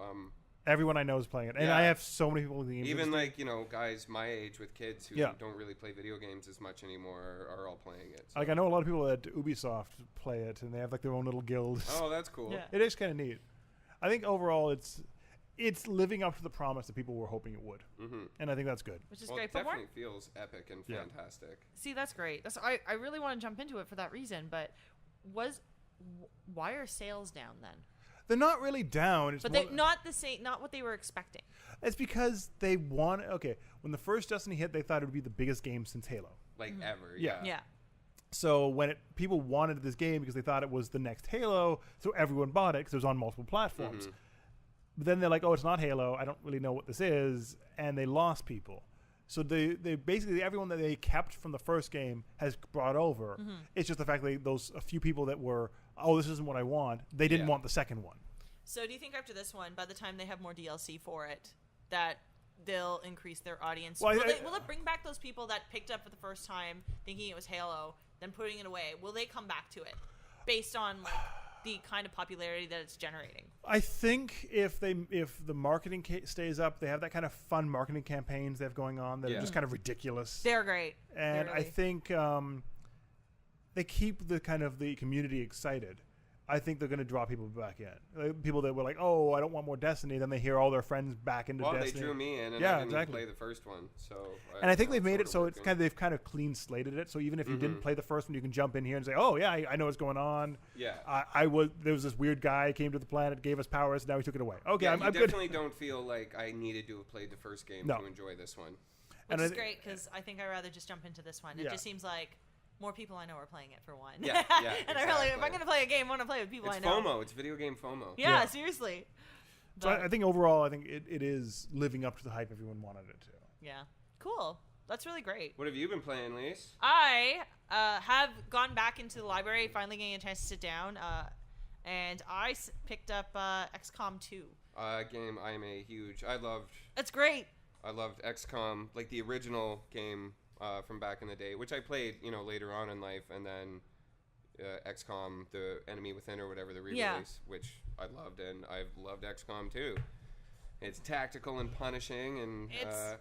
Everyone I know is playing it. And I have so many people in the game. Even like, guys my age with kids who don't really play video games as much anymore are all playing it. So. Like, I know a lot of people at Ubisoft play it, and they have like their own little guilds. Oh, that's cool. Yeah. It is kind of neat. I think overall it's living up to the promise that people were hoping it would. And I think that's good. Which is well, great. It But definitely feels epic and fantastic. See, that's great. I really want to jump into it for that reason, but why are sales down then? They're not really down. But they're not the same, not what they were expecting. It's because they when the first Destiny hit, they thought it would be the biggest game since Halo. Like ever. Yeah. Yeah. So when people wanted this game because they thought it was the next Halo, so everyone bought it because it was on multiple platforms. But then they're like, oh, it's not Halo. I don't really know what this is. And they lost people. So they basically, everyone that they kept from the first game has brought over. It's just the fact that a few people that were, oh, this isn't what I want, they didn't want the second one. So do you think after this one, by the time they have more DLC for it, that they'll increase their audience? Well, will it bring back those people that picked up for the first time thinking it was Halo, then putting it away? Will they come back to it based on like the kind of popularity that it's generating? I think if the marketing stays up, they have that kind of fun marketing campaigns they have going on that are just kind of ridiculous. They're great. And I think they keep the kind of the community excited. I think they're going to draw people back in. People that were like, oh, I don't want more Destiny. Then they hear all their friends back into Destiny. Well, they drew me in, and I didn't even play the first one. So. And I think they've made it so it's they've kind of clean slated it. So even if you didn't play the first one, you can jump in here and say, oh yeah, I know what's going on. Yeah. There was this weird guy came to the planet, gave us powers, now he took it away. Okay, I'm good. I definitely don't feel like I needed to have played the first game to enjoy this one. Which is great because I think I'd rather just jump into this one. It just seems like more people I know are playing it for one. Yeah, and I really, if I'm going to play a game, I want to play with people I know. It's FOMO. It's video game FOMO. Yeah, seriously. So I think overall, it is living up to the hype everyone wanted it to. Yeah. Cool. That's really great. What have you been playing, Lise? I have gone back into the library, finally getting a chance to sit down, and I picked up XCOM 2. Game I am a huge... It's great. I loved XCOM, like the original game from back in the day, which I played, later on in life, and then XCOM, the Enemy Within or whatever, the re-release, which I loved, and I've loved XCOM too. It's tactical and punishing, and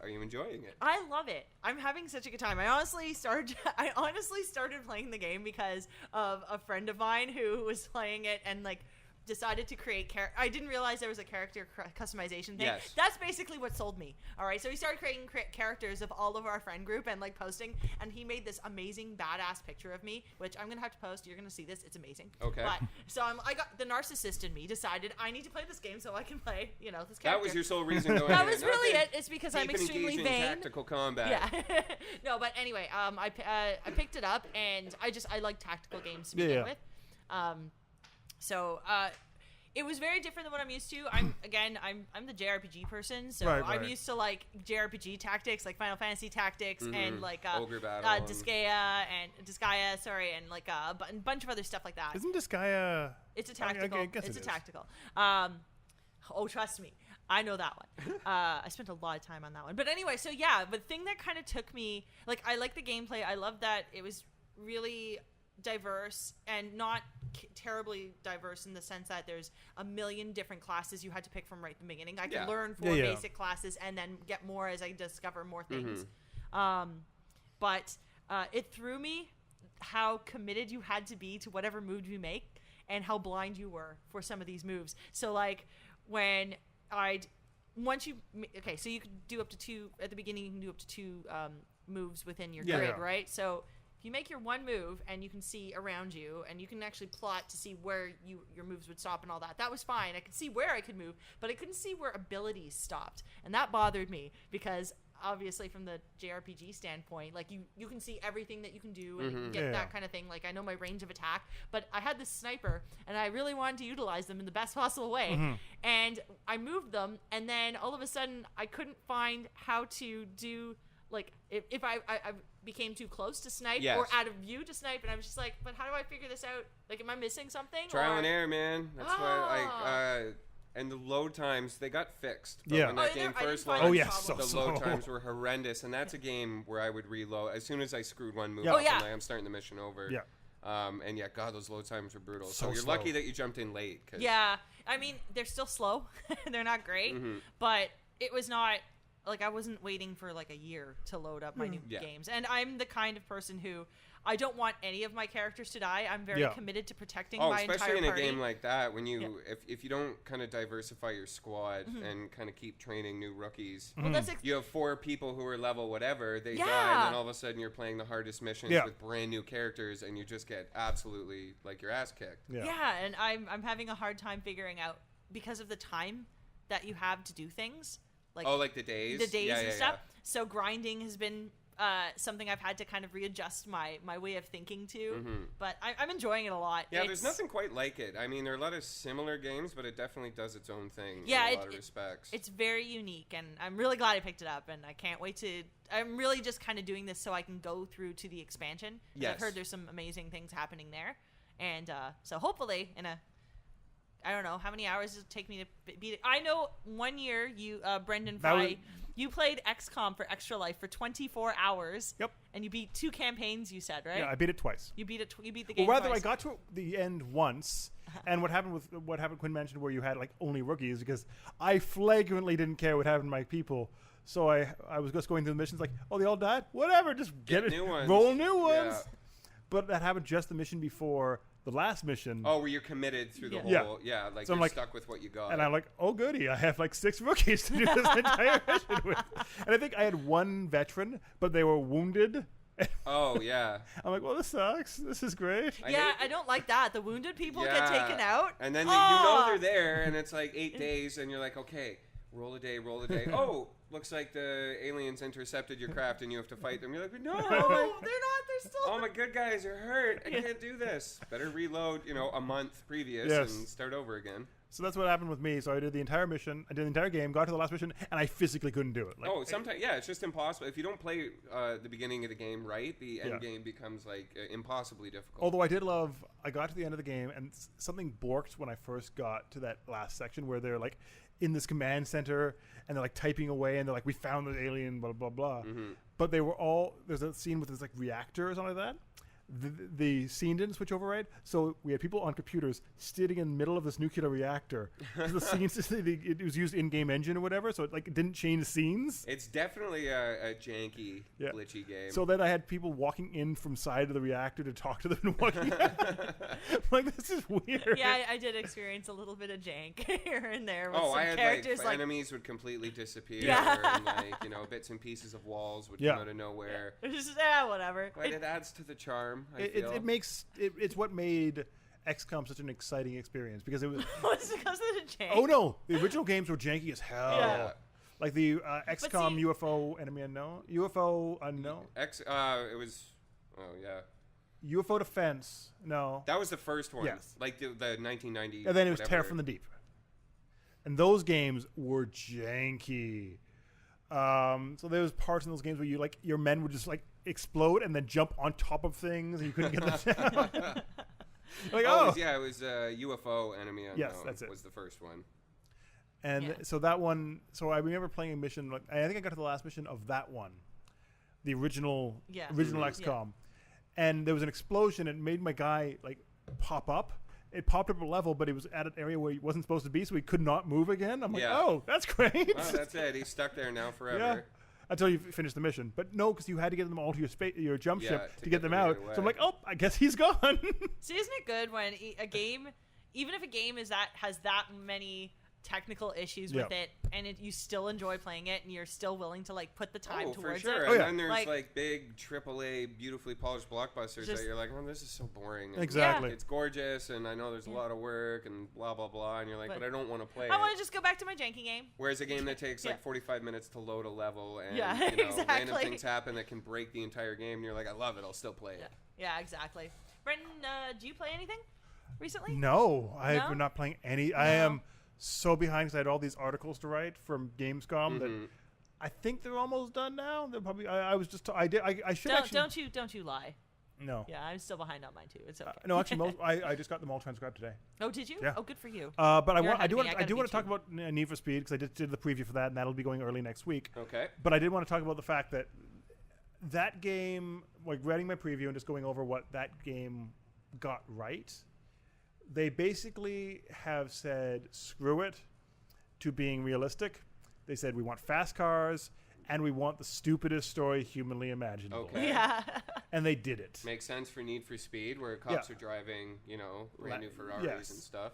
are you enjoying it? I love it. I'm having such a good time. I honestly started playing the game because of a friend of mine who was playing it and decided to create I didn't realize there was a character customization thing. Yes. That's basically what sold me. All right, so he started creating characters of all of our friend group and posting, and he made this amazing badass picture of me, which I'm gonna have to post. You're gonna see this. It's amazing. Okay. But so I got the narcissist in me decided I need to play this game so I can play this character. That was your sole reason going. That was really it. It's because I'm extremely vain. Tactical combat. Yeah. No, but anyway, I picked it up and I like tactical games to begin with. So it was very different than what I'm used to. I'm the JRPG person, so I'm used to JRPG tactics, like Final Fantasy tactics, and Ogre Battle, Disgaea and a bunch of other stuff like that. Isn't Disgaea? It's a tactical. I guess it's a tactical. Oh, trust me, I know that one. I spent a lot of time on that one. But anyway, so yeah, the thing that kind of took me, I like the gameplay. I love that it was really diverse and not terribly diverse in the sense that there's a million different classes you had to pick from right at the beginning. I could learn 4 basic classes and then get more as I discover more things. But it threw me how committed you had to be to whatever move you make and how blind you were for some of these moves. So when so you could do up to 2 at the beginning. You can do up to 2 moves within your grid, right? So you make your one move and you can see around you and you can actually plot to see where your moves would stop and all that. That was fine. I could see where I could move, but I couldn't see where abilities stopped. And that bothered me because obviously from the JRPG standpoint, you can see everything that you can do and get that kind of thing. I know my range of attack, but I had this sniper and I really wanted to utilize them in the best possible way. And I moved them and then all of a sudden I couldn't find how to do like if I became too close to snipe Yes. or out of view to snipe, and I was just like, but how do I figure this out? Like, am I missing something? Trial and error, man. That's why and the load times, they got fixed. But Yeah. when that game first find launched, that yes. problem. the load times were horrendous, and that's a game where I would reload as soon as I screwed one move Yeah. up. Oh, yeah. I'm like, I'm starting the mission over. Yeah. And yeah, God, those load times were brutal. So So you're slow. lucky that you jumped in late. 'Cause Yeah, I mean, they're still slow. They're not great, Mhm. but it was not like I wasn't waiting for like a year to load up my new Yeah. games. And I'm the kind of person who I don't want any of my characters to die. I'm very Yeah. committed to protecting Oh, my entire especially in a party. game like that, when you if you don't kind of diversify your squad and kind of keep training new rookies, well, that's you have 4 people who are level whatever, they die, Yeah. and then all of a sudden you're playing the hardest missions Yeah. with brand new characters, and you just get absolutely like your ass kicked. yeah, and I'm having a hard time figuring out because of the time that you have to do things. Like Oh, like the days? the days Yeah, and yeah, stuff. yeah. So grinding has been something I've had to kind of readjust my way of thinking to. But I'm enjoying it a lot. Yeah, there's It's- nothing quite like it. I mean, there are a lot of similar games, but it definitely does its own thing Yeah, in a lot of respects. It's very unique, and I'm really glad I picked it up, and I can't wait to... I'm really just kind of doing this so I can go through to the expansion. 'Cause Yes. I've heard there's some amazing things happening there. And so hopefully in a... I don't know, how many hours does it take me to beat it? I know 1 year, you, Brendan That was- Fry, you played XCOM for Extra Life for 24 hours. Yep. And you beat 2 campaigns, you said, right? Yeah, I beat it twice. You beat it. You beat the game. Well, rather, twice. I got to the end once, and what happened Quinn mentioned, where you had like only rookies, because I flagrantly didn't care what happened to my people. So I was just going through the missions like, oh, they all died? Whatever, just get it, new ones. roll new ones. Yeah. But that happened just the mission before the last mission. Oh, where you're committed through the Yeah. whole, like So I'm you're like- stuck with what you got. And I'm like, oh, goody, I have like 6 rookies to do this entire mission with. And I think I had 1 veteran, but they were wounded. oh, yeah. I'm like, well, this sucks. This is great. Yeah, I don't like that. The wounded people get Yeah. taken out. And then Oh! they're there, and it's like 8 days, and you're like, okay, roll a day. Oh, looks like the aliens intercepted your craft, and you have to fight them. You're like, no, No, they're not. They're still... all my good guys are hurt. I can't do this. Better reload, a month previous Yes. and start over again. So that's what happened with me. So I did the entire mission. I did the entire game, got to the last mission, and I physically couldn't do it. Like, Sometimes, it's just impossible. If you don't play the beginning of the game right, the end game becomes like impossibly difficult. Although I got to the end of the game, and something borked when I first got to that last section where they're like in this command center, and they're like typing away, and they're like, we found the alien, blah, blah, blah. But they were all, there's a scene with this like reactor or something like that. The scene didn't switch over right, so we had people on computers sitting in the middle of this nuclear reactor. The scenes, it was used in-game engine or whatever, so it didn't change scenes. It's definitely a janky, Yeah. glitchy game. So then I had people walking in from side of the reactor to talk to them and walking out. I'm like, this is weird. Yeah, I did experience a little bit of jank here and there with some I had characters like enemies would completely disappear, Yeah. and like bits and pieces of walls would Yeah. come out of nowhere. it's just, whatever. But it adds to the charm. I It feel. it's what made XCOM such an exciting experience, because it was Was it because of the jank? oh no, the original games were janky as hell. Yeah. Like the XCOM see- UFO Enemy Unknown, UFO Unknown, It was. Oh yeah, UFO Defense. No, that was the first one. Yes. Like the 1990. and then it was whatever. Terror from the Deep, and those games were janky. So there was parts in those games where you like your men would just like explode and then jump on top of things and you couldn't get them down. Like It was UFO Enemy Unknown. Yes, that's it. Was the first one. And Yeah. so that one, so I remember playing a mission. Like I think I got to the last mission of that one, the original Yeah. original Mhm. XCOM, and there was an explosion. It made my guy like pop up. It popped up a level, but it was at an area where he wasn't supposed to be, so he could not move again. I'm like, Yeah. oh, that's great. Oh, that's it. He's stuck there now forever. Yeah. Until you finish the mission, but no, because you had to get them all to your jump Yeah, ship to to get get them them out. away. So I'm like, oh, I guess he's gone. See, isn't it good when a game, even if a game has that many technical issues with Yeah. it, and you still enjoy playing it, and you're still willing to like put the time For towards sure. it. Oh, And yeah. then there's Like- like big AAA, beautifully polished blockbusters Just- that you're like, oh, this is so boring. And Exactly. It's gorgeous, and I know there's a lot of work and blah blah blah, and you're like, But- but I don't want to play I want it. to just go back to my janky game. Whereas a game that takes Yeah. like 45 minutes to load a level, and Yeah, random exactly. things happen that can break the entire game, and you're like, I love it, I'll still play it. Yeah, exactly. Brendan, do you play anything recently? No, I No? have been not playing any. I am so behind because I had all these articles to write from Gamescom that I think they're almost done now. They're probably. I was just. I should actually. Don't you lie. No. Yeah, I'm still behind on mine too. It's okay. No, actually, I just got them all transcribed today. Oh, did you? Yeah. Oh, good for you. But You're ahead I do of me. want to talk about Need for Speed because I did the preview for that, and that'll be going early next week. Okay. But I did want to talk about the fact that that game, like reading my preview and just going over what that game got right, they basically have said screw it to being realistic. They said we want fast cars and we want the stupidest story humanly imaginable. Okay. Yeah. And they did it. Makes sense for Need for Speed, where cops are driving, brand new Ferraris and stuff.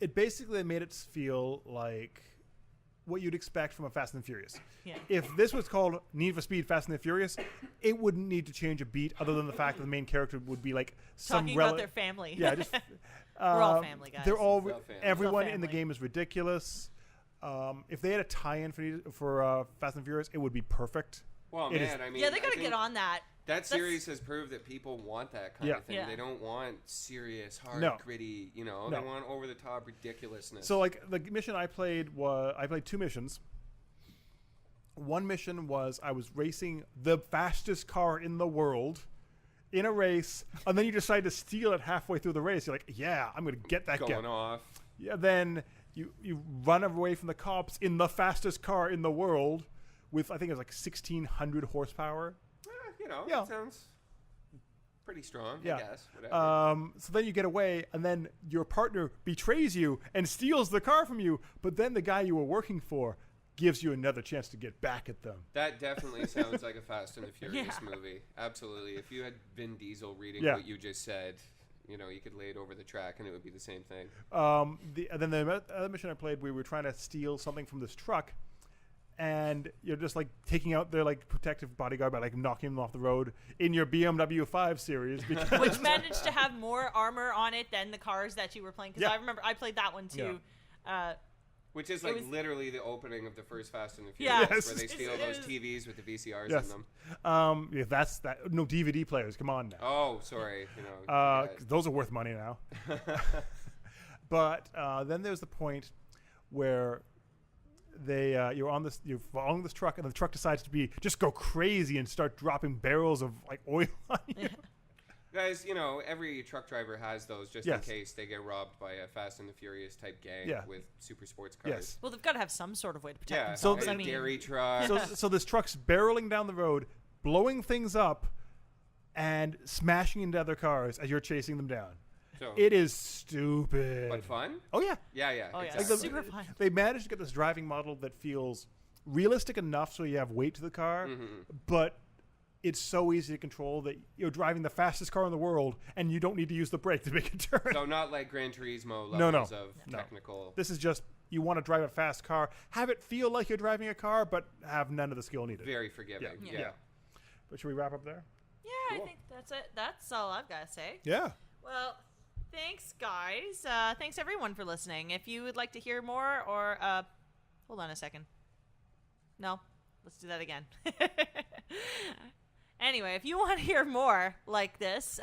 It basically made it feel like what you'd expect from a Fast and Furious. Yeah. If this was called Need for Speed Fast and the Furious, it wouldn't need to change a beat other than the fact that the main character would be like Talking about their family. Yeah, just We're all family guys. They're all family. everyone All in the family. game is ridiculous. If they had a tie-in for Fast and Furious, it would be perfect. Well, It is- man, I mean, Yeah, they I gotta think get on that. That series has proved that people want that kind of thing. Yeah. They don't want serious, hard, No. gritty. They No. want over-the-top ridiculousness. So, like, the mission I played I played 2 missions. One mission was I was racing the fastest car in the world in a race, and then you decide to steal it halfway through the race. You're like, yeah, I'm going to get that going guy. off. Yeah, then you run away from the cops in the fastest car in the world with, I think it was like 1,600 horsepower. Yeah. That sounds pretty strong, Yeah. I guess. Whatever. So then you get away, and then your partner betrays you and steals the car from you, but then the guy you were working for gives you another chance to get back at them. That definitely sounds like a Fast and the Furious Yeah. movie. Absolutely. If you had Vin Diesel reading Yeah. what you just said, you could lay it over the track and it would be the same thing. Then the other mission I played, we were trying to steal something from this truck, and you're just like taking out their like protective bodyguard by like knocking them off the road in your BMW 5 series. Because Which managed to have more armor on it than the cars that you were playing. Because Yeah. I remember I played that one too. Which is It like was- literally the opening of the first Fast and the Yeah. Furious, Yes. where they steal It those was- TVs with the VCRs Yes. in them. Yeah, that's that. No DVD players. Come on now. Oh, sorry. 'Cause those are worth money now. But then there's the point where you're following this truck, and the truck decides to just go crazy and start dropping barrels of like oil on you. Guys, every truck driver has those just Yes. in case they get robbed by a Fast and the Furious type gang Yeah. with super sports cars. Yes. Well, they've got to have some sort of way to protect Yeah, themselves. So I a mean, dairy truck. So this truck's barreling down the road, blowing things up, and smashing into other cars as you're chasing them down. So, It is stupid. but fun? Oh yeah. Yeah. Oh, yeah. Exactly. Super fun. They managed to get this driving model that feels realistic enough so you have weight to the car, but it's so easy to control that you're driving the fastest car in the world and you don't need to use the brake to make a turn. So not like Gran Turismo No, levels no. of No. technical. This is just you want to drive a fast car, have it feel like you're driving a car, but have none of the skill needed. Very forgiving. Yeah. Yeah. But should we wrap up there? Yeah, Cool. I think that's it. That's all I've got to say. Yeah. Well, thanks, guys. Thanks, everyone, for listening. If you would like to hear more or... hold on a second. No. Let's do that again. Anyway, if you want to hear more like this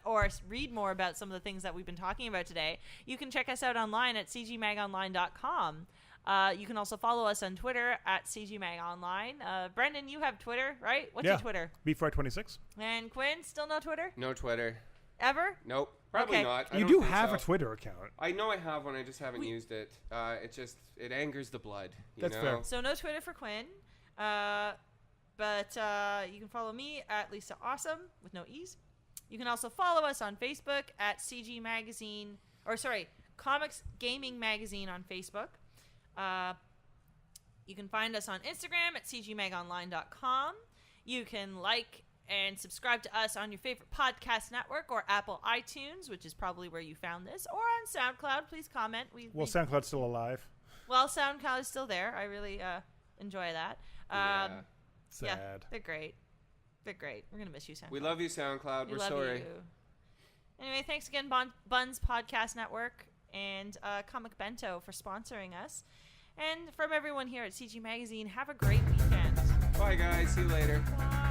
or read more about some of the things that we've been talking about today, you can check us out online at cgmagonline.com. You can also follow us on Twitter at cgmagonline. Brendan, you have Twitter, right? What's your Twitter? BeatFry26. And Quinn, still no Twitter? No Twitter. Ever? Nope. Probably Okay. not. I You don't do think have so. a Twitter account. I know I have one. I just haven't used it. It angers the blood. That's know? fair. So no Twitter for Quinn. But you can follow me at Lisa Awesome with no E's. You can also follow us on Facebook at CG Magazine, Comics Gaming Magazine on Facebook. You can find us on Instagram at cgmagonline.com. You can like and subscribe to us on your favorite podcast network or Apple iTunes, which is probably where you found this, or on SoundCloud. Please comment. SoundCloud's still alive. Well, SoundCloud is still there. I really enjoy that. Yeah. Sad. Yeah, they're great. They're great. We're going to miss you, SoundCloud. We love you, SoundCloud. We We're love sorry. you. Anyway, thanks again, Buns Podcast Network and Comic Bento for sponsoring us. And from everyone here at CG Magazine, have a great weekend. Bye, guys. See you later. Bye.